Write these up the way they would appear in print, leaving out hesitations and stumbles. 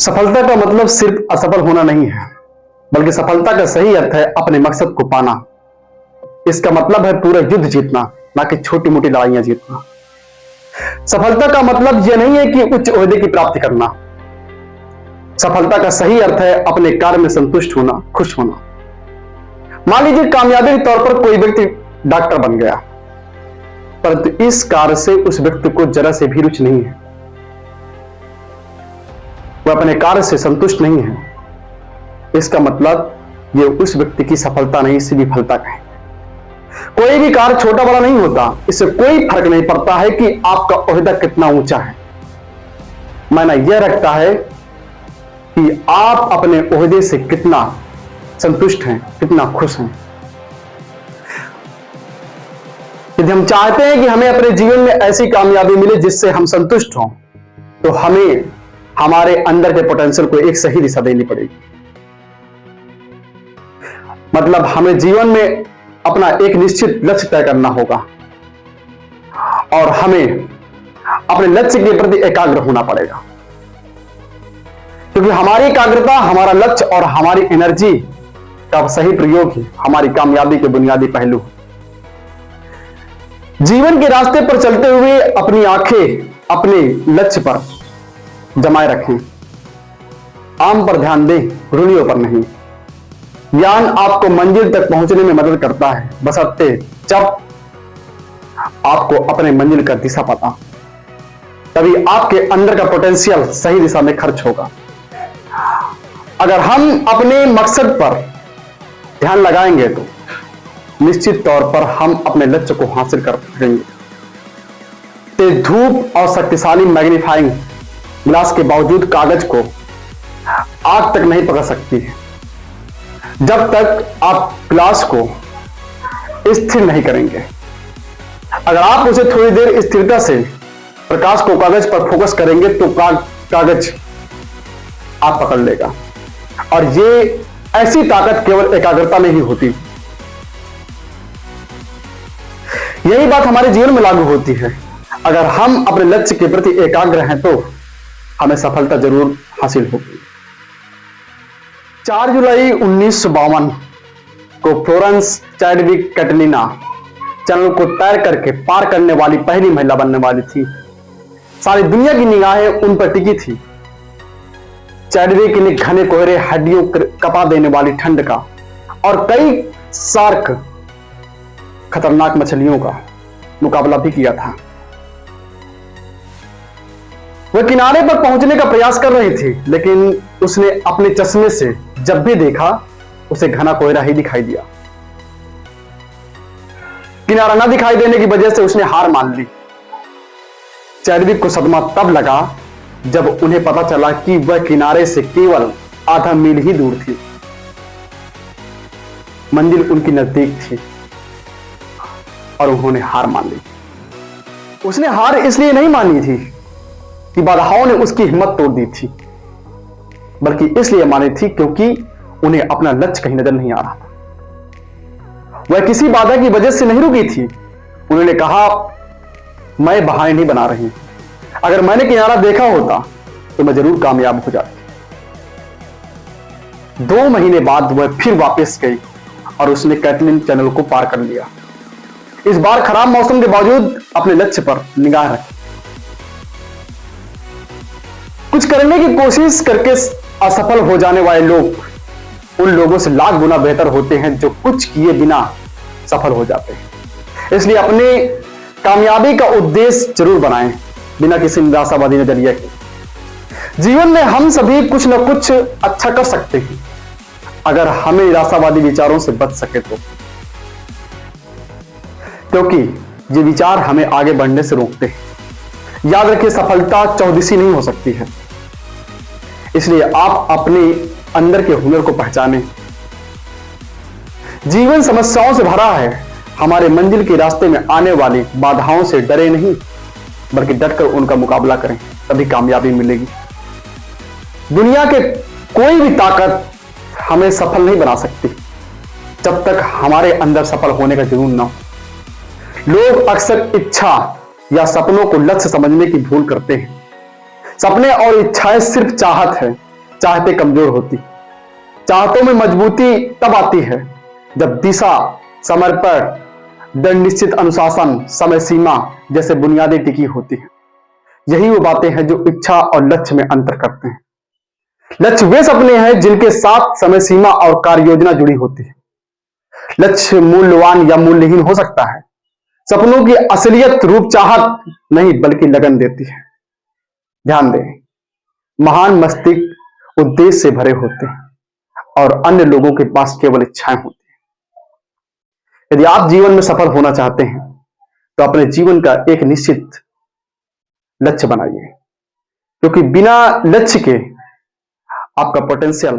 सफलता का मतलब सिर्फ असफल होना नहीं है, बल्कि सफलता का सही अर्थ है अपने मकसद को पाना। इसका मतलब है पूरा युद्ध जीतना, ना कि छोटी मोटी लड़ाइयां जीतना। सफलता का मतलब यह नहीं है कि उच्च ओहदे की प्राप्ति करना। सफलता का सही अर्थ है अपने कार्य में संतुष्ट होना, खुश होना। मान लीजिए कामयाबी के तौर पर कोई व्यक्ति डॉक्टर बन गया, परंतु इस कार्य से उस व्यक्ति को जरा से भी रुचि नहीं है, वह अपने कार्य से संतुष्ट नहीं है। इसका मतलब यह उस व्यक्ति की सफलता नहीं, इससे विफलता कहें। कोई भी कार्य छोटा बड़ा नहीं होता, इससे कोई फर्क नहीं पड़ता है कि आपका ओहदा कितना ऊंचा है। मायना यह रखता है कि आप अपने ओहदे से कितना संतुष्ट हैं, कितना खुश हैं। यदि हम चाहते हैं कि हमें अपने जीवन में ऐसी कामयाबी मिले जिससे हम संतुष्ट हों, तो हमें हमारे अंदर के पोटेंशियल को एक सही दिशा देनी पड़ेगी। मतलब हमें जीवन में अपना एक निश्चित लक्ष्य तय करना होगा और हमें अपने लक्ष्य के प्रति एकाग्र होना पड़ेगा, क्योंकि हमारी एकाग्रता, हमारा लक्ष्य और हमारी एनर्जी का सही प्रयोग ही हमारी कामयाबी के बुनियादी पहलू है। जीवन के रास्ते पर चलते हुए अपनी आंखें अपने लक्ष्य पर जमाए रखें। आम पर ध्यान दें, रुलियों पर नहीं। ज्ञान आपको मंजिल तक पहुंचने में मदद करता है, बशर्ते जब आपको अपने मंजिल का दिशा पता, तभी आपके अंदर का पोटेंशियल सही दिशा में खर्च होगा। अगर हम अपने मकसद पर ध्यान लगाएंगे तो निश्चित तौर पर हम अपने लक्ष्य को हासिल कर सकेंगे। तेज धूप और शक्तिशाली मैग्नीफाइंग ग्लास के बावजूद कागज को आग तक नहीं पकड़ सकती है, जब तक आप ग्लास को स्थिर नहीं करेंगे। अगर आप उसे थोड़ी देर स्थिरता से प्रकाश को कागज पर फोकस करेंगे तो कागज आप पकड़ लेगा। और ये ऐसी ताकत केवल एकाग्रता में ही होती है। यही बात हमारे जीवन में लागू होती है। अगर हम अपने लक्ष्य के प्रति एकाग्र हैं तो हमें सफलता जरूर हासिल होगी। 4 जुलाई 1952 को फ्लोरेंस चैडविक कैटलिना चैनल को तैर करके पार करने वाली पहली महिला बनने वाली थी। सारी दुनिया की निगाहें उन पर टिकी थी। चैडविक ने घने कोहरे, हड्डियों कपा देने वाली ठंड का और कई शार्क खतरनाक मछलियों का मुकाबला भी किया था। वह किनारे पर पहुंचने का प्रयास कर रही थी, लेकिन उसने अपने चश्मे से जब भी देखा उसे घना कोहरा ही दिखाई दिया। किनारा न दिखाई देने की वजह से उसने हार मान ली। चैडविक को सदमा तब लगा जब उन्हें पता चला कि वह किनारे से केवल आधा मील ही दूर थी। मंजिल उनकी नजदीक थी और उन्होंने हार मान ली। उसने हार इसलिए नहीं मानी थी कि बाधाओं ने उसकी हिम्मत तोड़ दी थी, बल्कि इसलिए मानी थी क्योंकि उन्हें अपना लक्ष्य कहीं नजर नहीं आ रहा था। वह किसी बाधा की वजह से नहीं रुकी थी। उन्होंने कहा, मैं बहाने नहीं बना रही, अगर मैंने किनारा देखा होता तो मैं जरूर कामयाब हो जाती। 2 महीने बाद वह फिर वापस गई और उसने कैटलिन चैनल को पार कर लिया। इस बार खराब मौसम के बावजूद अपने लक्ष्य पर निगाह रखी। कुछ करने की कोशिश करके असफल हो जाने वाले लोग उन लोगों से लाख गुना बेहतर होते हैं जो कुछ किए बिना सफल हो जाते हैं। इसलिए अपने कामयाबी का उद्देश्य जरूर बनाएं, बिना किसी निराशावादी नजरिए के। जीवन में हम सभी कुछ न कुछ अच्छा कर सकते हैं, अगर हमें निराशावादी विचारों से बच सके तो, क्योंकि ये विचार हमें आगे बढ़ने से रोकते हैं। याद रखिए, सफलता चौदिशी नहीं हो सकती है। इसलिए आप अपने अंदर के हुनर को पहचानें। जीवन समस्याओं से भरा है। हमारे मंजिल के रास्ते में आने वाली बाधाओं से डरे नहीं, बल्कि डटकर उनका मुकाबला करें, तभी कामयाबी मिलेगी। दुनिया के कोई भी ताकत हमें सफल नहीं बना सकती जब तक हमारे अंदर सफल होने का जुनून ना हो। लोग अक्सर इच्छा या सपनों को लक्ष्य समझने की भूल करते हैं। सपने और इच्छाएं सिर्फ चाहत है, चाहते कमजोर होती। चाहतों में मजबूती तब आती है जब दिशा, समर्पण, दृढ़ निश्चित अनुशासन, समय सीमा जैसे बुनियादें टिकी होती हैं। यही वो बातें हैं जो इच्छा और लक्ष्य में अंतर करते हैं। लक्ष्य वे सपने हैं जिनके साथ समय सीमा और कार्य योजना जुड़ी होती है। लक्ष्य मूल्यवान या मूल्यहीन हो सकता है। सपनों की असलियत रूप चाहत नहीं बल्कि लगन देती है। ध्यान दें, महान मस्तिष्क उद्देश्य से भरे होते हैं और अन्य लोगों के पास केवल इच्छाएं होती हैं। यदि आप जीवन में सफल होना चाहते हैं तो अपने जीवन का एक निश्चित लक्ष्य बनाइए, क्योंकि बिना लक्ष्य के आपका पोटेंशियल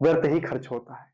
व्यर्थ ही खर्च होता है।